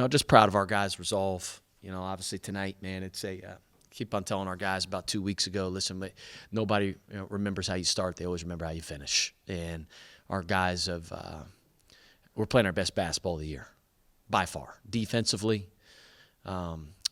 just proud of our guys' resolve. Obviously tonight, man, it's keep on telling our guys about 2 weeks ago, listen, nobody remembers how you start. They always remember how you finish. And our guys we're playing our best basketball of the year by far. Defensively,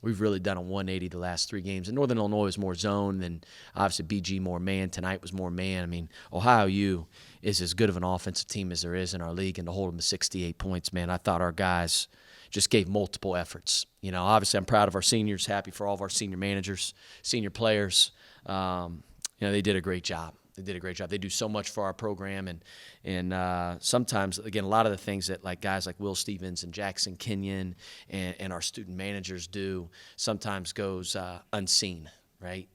we've really done a 180 the last 3 games. And Northern Illinois was more zone, and obviously BG more man. Tonight was more man. I mean, Ohio U is as good of an offensive team as there is in our league, and to hold them to 68 points, man, I thought our guys just gave multiple efforts. Obviously I'm proud of our seniors, happy for all of our senior managers, senior players. They did a great job. They do so much for our program, and sometimes, again, a lot of the things that guys like Will Stevens and Jackson Kenyon and our student managers do sometimes goes unseen, right?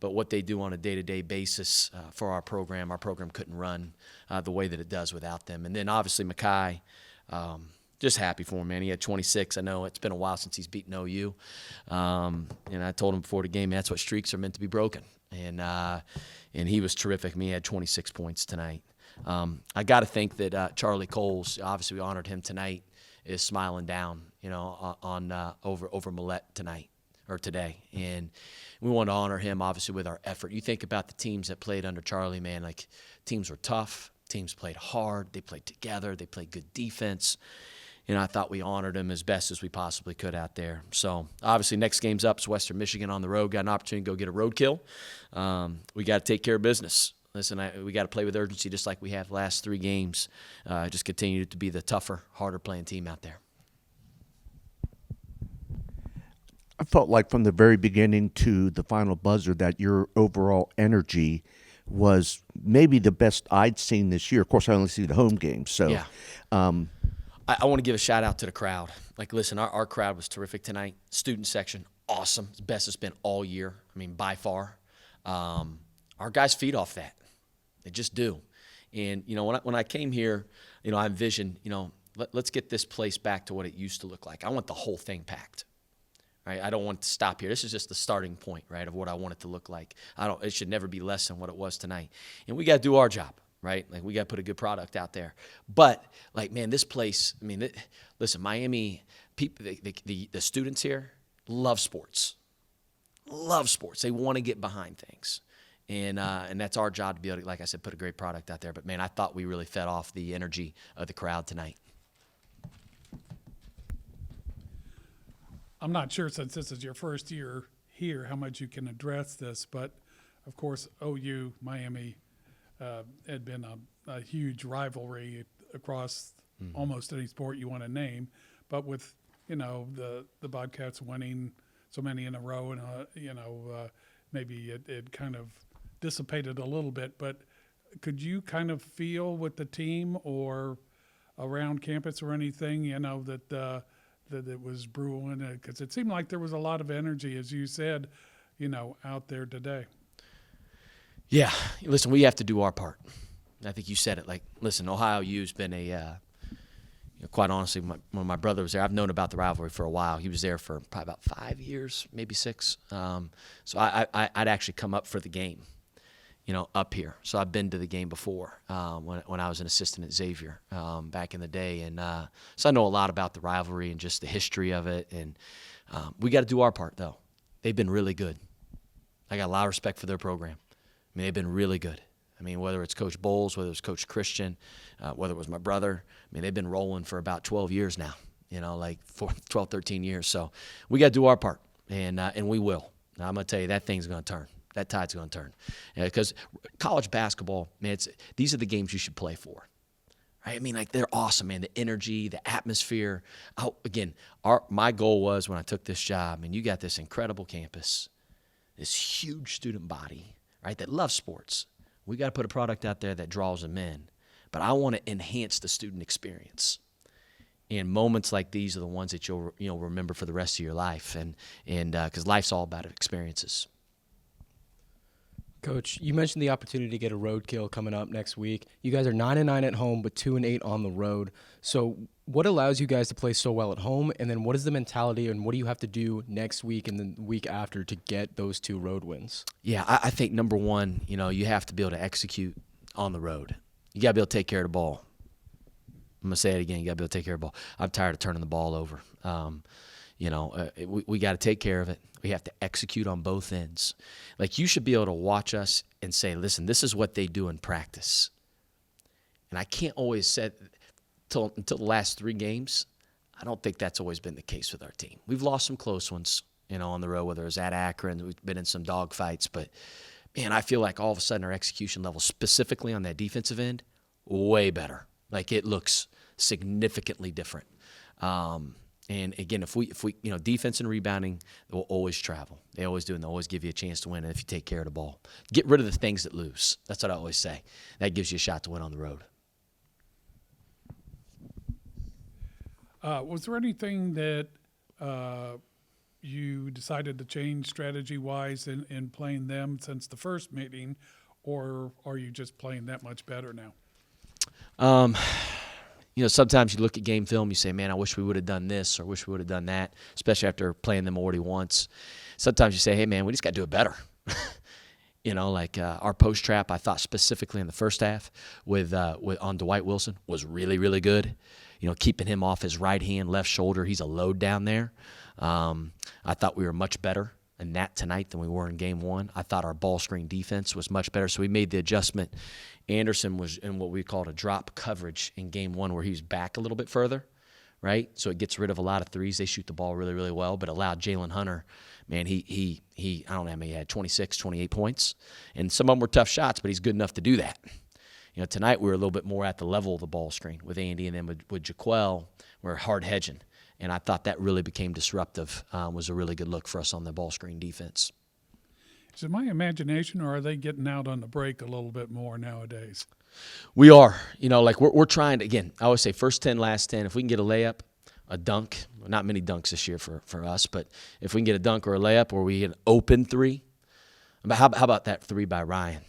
But what they do on a day-to-day basis for our program couldn't run the way that it does without them. And then obviously Mekhi, just happy for him, man. He had 26. I know it's been a while since he's beaten OU. And I told him before the game, that's what streaks are meant to be broken. And he was terrific. He had 26 points tonight. I got to think that Charlie Coles, obviously we honored him tonight, is smiling down, over Millette tonight or today. And we want to honor him, obviously, with our effort. You think about the teams that played under Charlie, man, teams were tough. Teams played hard. They played together. They played good defense. I thought we honored him as best as we possibly could out there. So, obviously, next game's up. It's Western Michigan on the road. Got an opportunity to go get a roadkill. We got to take care of business. Listen, we got to play with urgency just like we have the last 3 games. Just continue to be the tougher, harder-playing team out there. I felt like from the very beginning to the final buzzer that your overall energy was maybe the best I'd seen this year. Of course, I only see the home games. So, yeah. I want to give a shout-out to the crowd. Listen, our crowd was terrific tonight. Student section, awesome. It's the best it's been all year. I mean, by far. Our guys feed off that. They just do. And, when I came here, I envisioned, let's get this place back to what it used to look like. I want the whole thing packed. Right? I don't want to stop here. This is just the starting point, right, of what I want it to look like. It should never be less than what it was tonight. And we got to do our job. Right? We got to put a good product out there. But, man, this place, listen, Miami, people, the students here love sports. Love sports. They want to get behind things. And that's our job to be able to, like I said, put a great product out there. But, man, I thought we really fed off the energy of the crowd tonight. I'm not sure, since this is your first year here, how much you can address this. But, of course, OU, Miami, had been a huge rivalry across almost any sport you want to name. But with, the Bobcats winning so many in a row, and, maybe it kind of dissipated a little bit. But could you kind of feel with the team or around campus or anything, that it was brewing? Because it seemed like there was a lot of energy, as you said, out there today. Yeah, listen, we have to do our part. I think you said it. Listen, Ohio U's been quite honestly, when my brother was there, I've known about the rivalry for a while. He was there for probably about 5 years, maybe 6. So I'd actually come up for the game, up here. So I've been to the game before when I was an assistant at Xavier back in the day. And so I know a lot about the rivalry and just the history of it. And we got to do our part, though. They've been really good. I got a lot of respect for their program. They've been really good. Whether it's Coach Bowles, whether it's Coach Christian, whether it was my brother, they've been rolling for about 12 years now, 12, 13 years. So we got to do our part, and we will. Now, I'm going to tell you, that thing's going to turn. That tide's going to turn. Because college basketball, man, these are the games you should play for. Right? They're awesome, man. The energy, the atmosphere. Again, my goal was when I took this job, you got this incredible campus, this huge student body, right, that loves sports. We got to put a product out there that draws them in. But I want to enhance the student experience. And moments like these are the ones that you'll remember for the rest of your life. And because life's all about experiences. Coach, you mentioned the opportunity to get a roadkill coming up next week. You guys are 9-9 at home, but 2-8 on the road. So what allows you guys to play so well at home? And then what is the mentality and what do you have to do next week and the week after to get those 2 road wins? Yeah, I think number one, you have to be able to execute on the road. You got to be able to take care of the ball. I'm going to say it again. You got to be able to take care of the ball. I'm tired of turning the ball over. We got to take care of it. We have to execute on both ends. Like, you should be able to watch us and say, listen, this is what they do in practice. And I can't always say until the last 3 games, I don't think that's always been the case with our team. We've lost some close ones, on the road, whether it was at Akron. We've been in some dog fights. But, man, I feel like all of a sudden our execution level, specifically on that defensive end, way better. Like, it looks significantly different. And again, if we defense and rebounding will always travel. They always do, and they always give you a chance to win. And if you take care of the ball, get rid of the things that lose. That's what I always say. That gives you a shot to win on the road. Was there anything that you decided to change strategy-wise in playing them since the first meeting, or are you just playing that much better now? Sometimes you look at game film, you say, man, I wish we would have done this or wish we would have done that, especially after playing them already once. Sometimes you say, hey, man, we just got to do it better. Our post trap, I thought specifically in the first half with on Dwight Wilson was really, really good. Keeping him off his right hand, left shoulder. He's a load down there. I thought we were much better in that tonight than we were in game 1. I thought our ball screen defense was much better, so we made the adjustment. Anderson was in what we called a drop coverage in game 1 where he was back a little bit further, right? So it gets rid of a lot of threes. They shoot the ball really, really well, but allowed Jalen Hunter, man, he I don't know how many he had, 26, 28 points. And some of them were tough shots, but he's good enough to do that. Tonight we were a little bit more at the level of the ball screen with Andy, and then with Jaquel, we're hard hedging. And I thought that really became disruptive, was a really good look for us on the ball screen defense. Is it my imagination, or are they getting out on the break a little bit more nowadays? We are. We're trying to, again, I always say first 10, last 10. If we can get a layup, a dunk, not many dunks this year for us, but if we can get a dunk or a layup or we get an open 3, how about that 3 by Ryan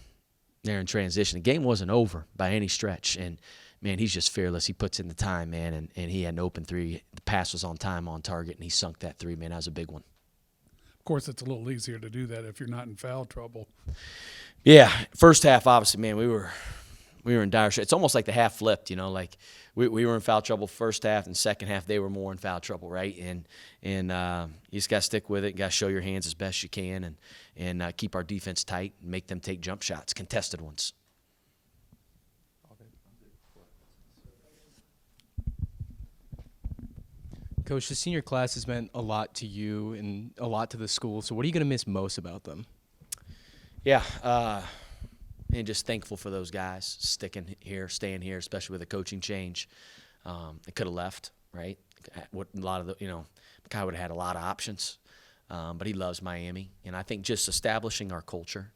there in transition? The game wasn't over by any stretch, and man, he's just fearless. He puts in the time, man, and he had an open 3. The pass was on time, on target, and he sunk that 3, man. That was a big one. Of course, it's a little easier to do that if you're not in foul trouble. Yeah, first half, obviously, man, we were in dire shape. It's almost like the half flipped, we were in foul trouble first half, and second half they were more in foul trouble, right? And you just got to stick with it. Got to show your hands as best you can, and keep our defense tight and make them take jump shots, contested ones. Coach, the senior class has meant a lot to you and a lot to the school. So what are you going to miss most about them? Yeah, and just thankful for those guys sticking here, staying here, especially with the coaching change. They could have left, right? What a lot of Mekhi would have had a lot of options, but he loves Miami, and I think just establishing our culture,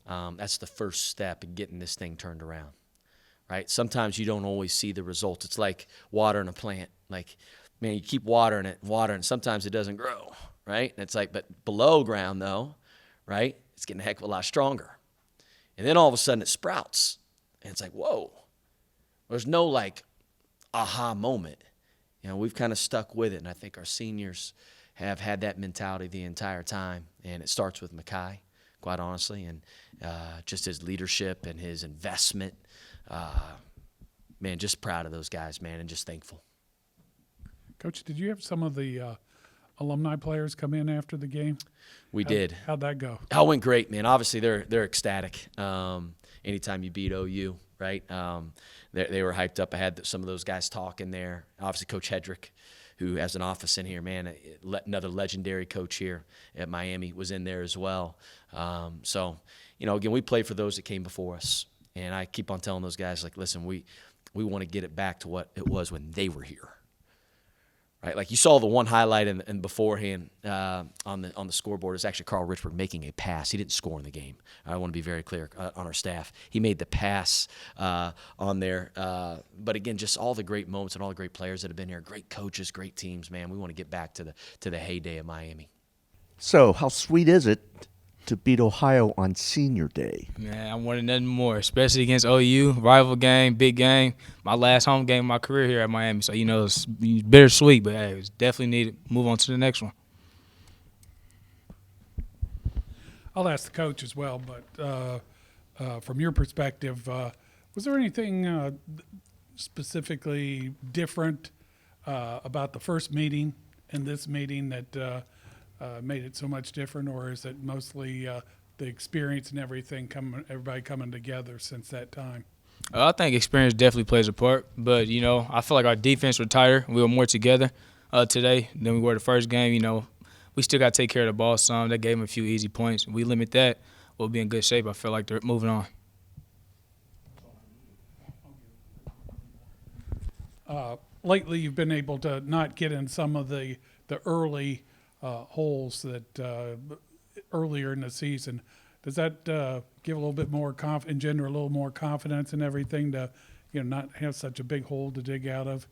that's the first step in getting this thing turned around, right? Sometimes you don't always see the results. It's like watering a plant, like. Man, you keep watering it, and sometimes it doesn't grow, right? And it's like, but below ground, though, right, it's getting a heck of a lot stronger. And then all of a sudden it sprouts. And it's like, whoa. There's no, aha moment. We've kind of stuck with it, and I think our seniors have had that mentality the entire time. And it starts with Mekhi, quite honestly, and just his leadership and his investment. Man, just proud of those guys, man, and just thankful. Coach, did you have some of the alumni players come in after the game? We did. How'd that go? It went great, man. Obviously, they're ecstatic. Anytime you beat OU, right? They were hyped up. I had some of those guys talking there. Obviously, Coach Hedrick, who has an office in here, man, another legendary coach here at Miami, was in there as well. Again, we played for those that came before us. And I keep on telling those guys, listen, we want to get it back to what it was when they were here. Right, like you saw the one highlight in beforehand on the scoreboard is actually Carl Richburg making a pass. He didn't score in the game. I want to be very clear on our staff. He made the pass on there. But again, just all the great moments and all the great players that have been here, great coaches, great teams. Man, we want to get back to the heyday of Miami. So, how sweet is it to beat Ohio on Senior Day? Man, I wanted nothing more, especially against OU, rival game, big game. My last home game of my career here at Miami. So, it's bittersweet, but hey, it was definitely needed. Move on to the next one. I'll ask the coach as well, but from your perspective, was there anything specifically different about the first meeting and this meeting that made it so much different, or is it mostly the experience and everything everybody coming together since that time? I think experience definitely plays a part, but I feel like our defense were tighter. We were more together today than we were the first game. We still got to take care of the ball some. That gave them a few easy points. We limit that, we'll be in good shape. I feel like they're moving on. Lately, you've been able to not get in some of the early holes that earlier in the season. Does that give a little bit more engender a little more confidence and everything to, not have such a big hole to dig out of?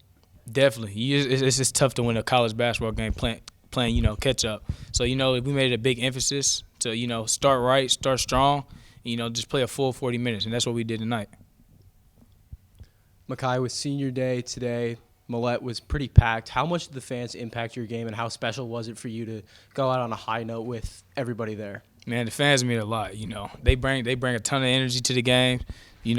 Definitely. It's just tough to win a college basketball game playing catch up. So, we made it a big emphasis to, start right, start strong, just play a full 40 minutes, and that's what we did tonight. Mekhi, with senior day today, Millette was pretty packed. How much did the fans impact your game, and how special was it for you to go out on a high note with everybody there? Man, the fans mean a lot. They bring a ton of energy to the game. We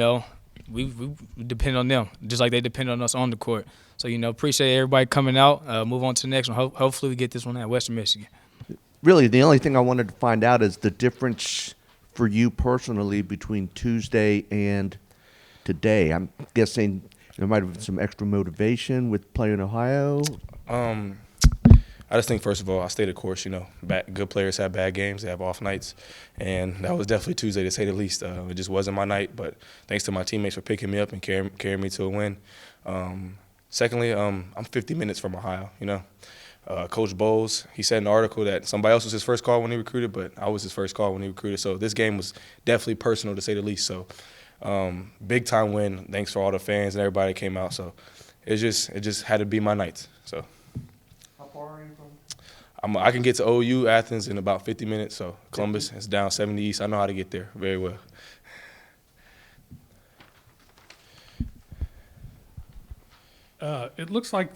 depend on them just like they depend on us on the court. So appreciate everybody coming out. Move on to the next one. Hopefully we get this one at Western Michigan. Really, the only thing I wanted to find out is the difference for you personally between Tuesday and today. I'm guessing there might have been some extra motivation with playing Ohio. I just think, first of all, I stayed the course. Good players have bad games. They have off nights. And that was definitely Tuesday, to say the least. It just wasn't my night. But thanks to my teammates for picking me up and carrying me to a win. Secondly, I'm 50 minutes from Ohio, Coach Bowles, he said in an article that somebody else was his first call when he recruited, but I was his first call when he recruited. So this game was definitely personal, to say the least. So big time win. Thanks for all the fans and everybody that came out. So it just had to be my night. So How far are you from? I can get to OU, Athens, in about 50 minutes. So Columbus is down 70 east. I know how to get there very well. It looks like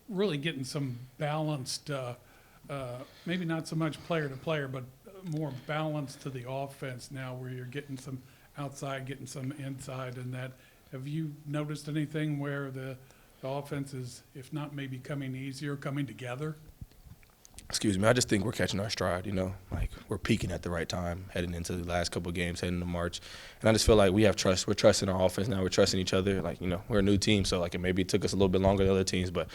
really getting some balanced, maybe not so much player to player, but more balance to the offense now, where you're getting some outside, getting some inside, and that. Have you noticed anything where the offense is, if not maybe coming easier, coming together? Excuse me. I just think we're catching our stride, like we're peaking at the right time, heading into the last couple of games, heading into March. And I just feel like we have trust. We're trusting our offense now. We're trusting each other. Like, we're a new team, so like maybe it took us a little bit longer than other teams, but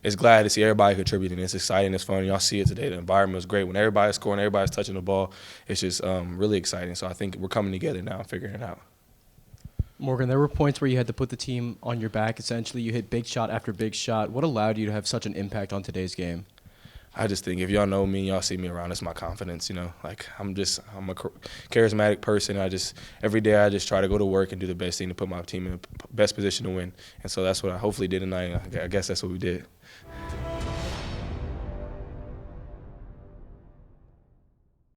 it's glad to see everybody contributing. It's exciting. It's fun. Y'all see it today. The environment was great. When everybody's scoring, everybody's touching the ball, it's just really exciting. So I think we're coming together now and figuring it out. Morgan, there were points where you had to put the team on your back, essentially. You hit big shot after big shot. What allowed you to have such an impact on today's game? I just think if y'all know me, y'all see me around, it's my confidence, Like I'm a charismatic person. Every day I just try to go to work and do the best thing to put my team in the best position to win. And so that's what I hopefully did tonight. I guess that's what we did.